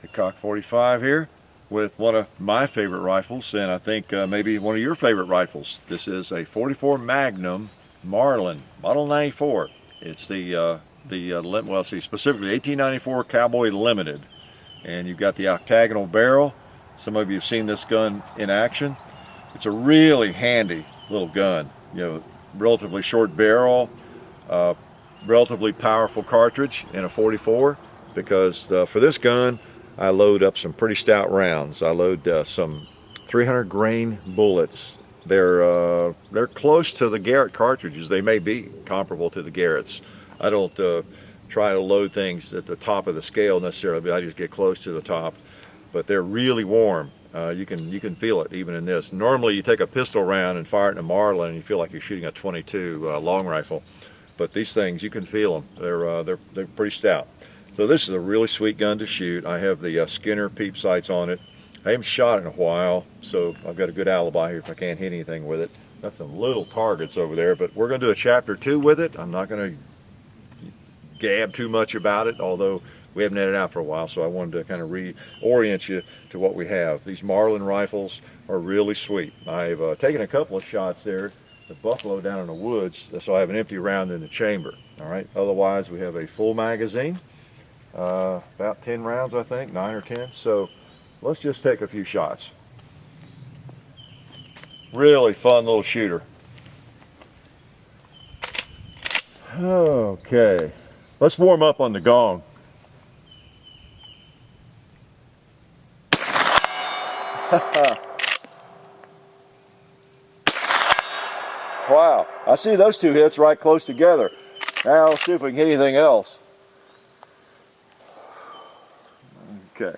a cock 45 here with one of my favorite rifles, and I think maybe one of your favorite rifles. This is a 44 Magnum Marlin, model 94. It's well, see, specifically 1894 Cowboy Limited, and you've got the octagonal barrel. Some of you have seen this gun in action. It's a really handy little gun. You know, relatively short barrel, relatively powerful cartridge in a 44, because for this gun I load up some pretty stout rounds. I load some 300 grain bullets. They're close to the Garrett cartridges. They may be comparable to the Garretts. I don't try to load things at the top of the scale necessarily, but I just get close to the top. But they're really warm. You can feel it even in this. Normally you take a pistol round and fire it in a Marlin and you feel like you're shooting a 22 long rifle. But these things, you can feel them. They're pretty stout. So this is a really sweet gun to shoot. I have the Skinner peep sights on it. I haven't shot in a while, so I've got a good alibi here if I can't hit anything with it. Got some little targets over there, but we're going to do a chapter 2 with it. I'm not going to gab too much about it, although we haven't had it out for a while, so I wanted to kind of reorient you to what we have. These Marlin rifles are really sweet. I've taken a couple of shots there, the buffalo down in the woods, so I have an empty round in the chamber. All right. Otherwise, we have a full magazine, about 10 rounds, I think, 9 or 10. So let's just take a few shots. Really fun little shooter. Okay, let's warm up on the gong. Wow, I see those two hits right close together. Now let's see if we can hit anything else. Okay,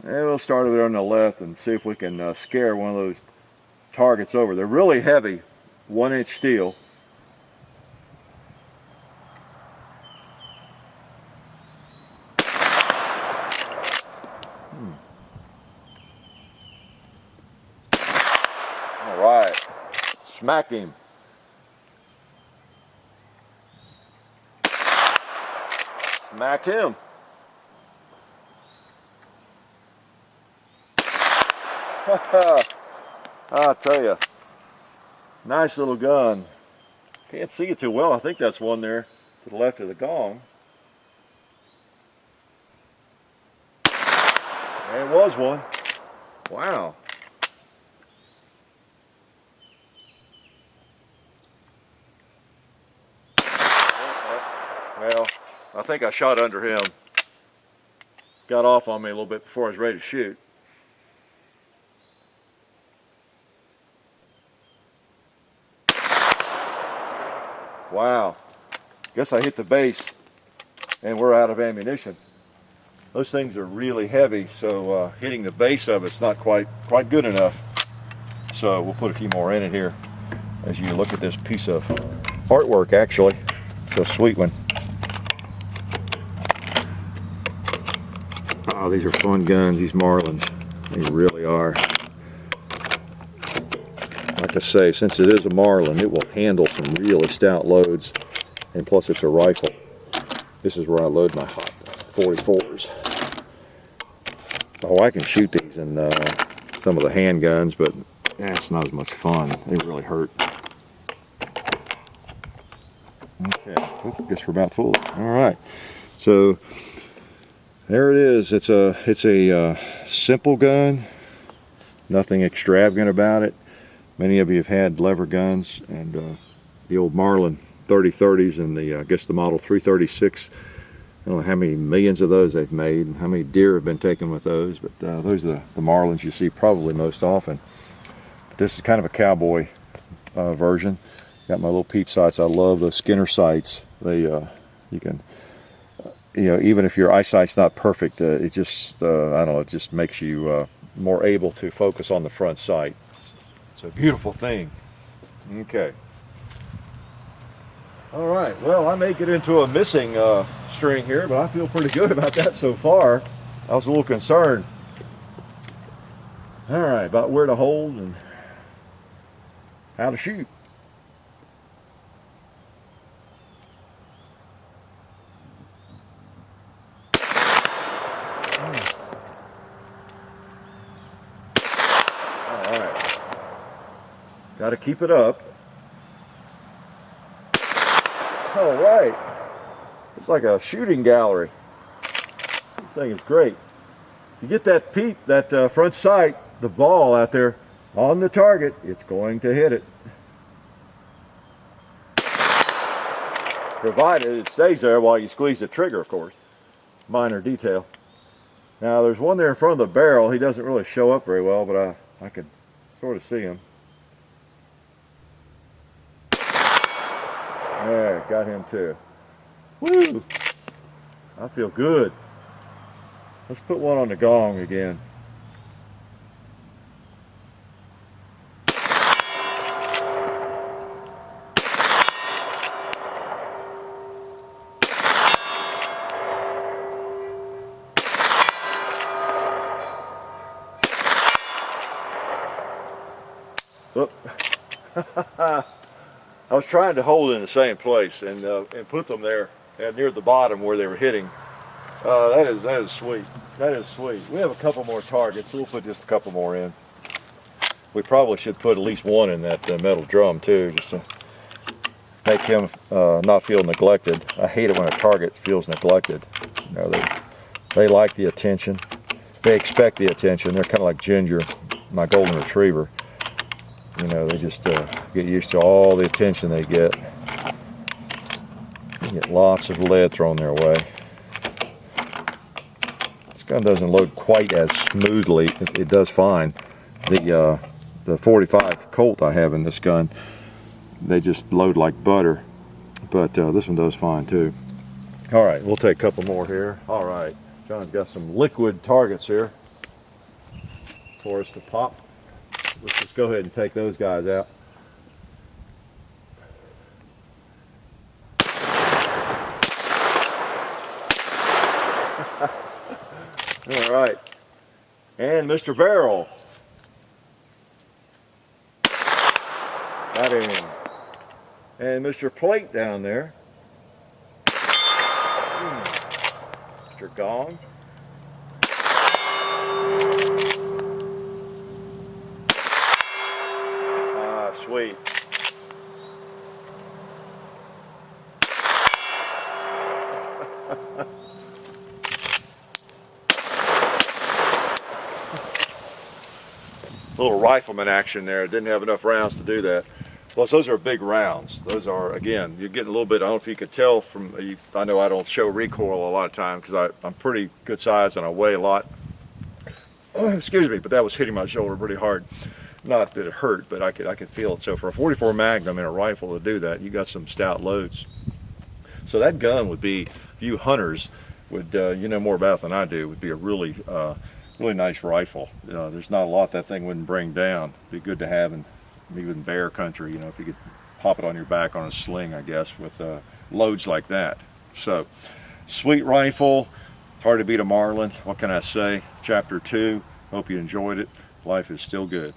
and we'll start over there on the left and see if we can scare one of those targets over. They're really heavy, 1-inch steel. All right, smacked him. Smacked him. I'll tell you, nice little gun. Can't see it too well. I think that's one there to the left of the gong. And it was one. Wow. Well, I think I shot under him. Got off on me a little bit before I was ready to shoot. Wow. Guess I hit the base and we're out of ammunition. Those things are really heavy, so hitting the base of it's not quite good enough. So we'll put a few more in it here as you look at this piece of artwork, actually. It's a sweet one. Oh, these are fun guns, these Marlins. They really are. Like I say, since it is a Marlin, it will handle some really stout loads, and plus it's a rifle. This is where I load my hot 44s. Oh, I can shoot these in some of the handguns, but it's not as much fun. They really hurt. Okay, I guess we're about full. All right, so there it is. It's a simple gun, nothing extravagant about it. Many of you have had lever guns, and the old Marlin 3030s and I guess the model 336. I don't know how many millions of those they've made and how many deer have been taken with those, but those are the Marlins you see probably most often. But this is kind of a cowboy version. Got my little peep sights. I love those Skinner sights. They you can, even if your eyesight's not perfect, it just I don't know, it just makes you more able to focus on the front sight. It's a beautiful thing. Okay. All right. Well, I may get into a missing string here, but I feel pretty good about that so far. I was a little concerned. All right, about where to hold and how to shoot. Got to keep it up. All right. It's like a shooting gallery. This thing is great. You get that that front sight, the ball out there on the target, it's going to hit it. Provided it stays there while you squeeze the trigger, of course. Minor detail. Now there's one there in front of the barrel. He doesn't really show up very well, but I can sort of see him. There, got him too. Woo! I feel good. Let's put one on the gong again. Oop. I was trying to hold it in the same place and put them there near the bottom where they were hitting. That is sweet. That is sweet. We have a couple more targets, so we'll put just a couple more in. We probably should put at least one in that metal drum too, just to make him not feel neglected. I hate it when a target feels neglected. You know, they like the attention. They expect the attention. They're kind of like Ginger, my golden retriever. You know, they just get used to all the attention they get. They get lots of lead thrown their way. This gun doesn't load quite as smoothly. It does fine. The 45 Colt I have in this gun, they just load like butter. But this one does fine too. All right, we'll take a couple more here. All right, John's got some liquid targets here for us to pop. Let's just go ahead and take those guys out. All right. And Mr. Barrel. Got him. And Mr. Plate down there. Mr. Gong. Sweet. Little rifleman action there. Didn't have enough rounds to do that. Plus, those are big rounds. Those are, again, you're getting a little bit, I don't know if you could tell from, I know I don't show recoil a lot of times because I'm pretty good size and I weigh a lot. Excuse me, but that was hitting my shoulder pretty hard. Not that it hurt, but I could feel it. So for a 44 Magnum in a rifle to do that, you got some stout loads. So that gun would be, you hunters would, you know more about it than I do, would be a really, really nice rifle. There's not a lot that thing wouldn't bring down. Be good to have in even bear country, you know, if you could pop it on your back on a sling, I guess, with loads like that. So, sweet rifle. It's hard to beat a Marlin. What can I say? Chapter 2. Hope you enjoyed it. Life is still good.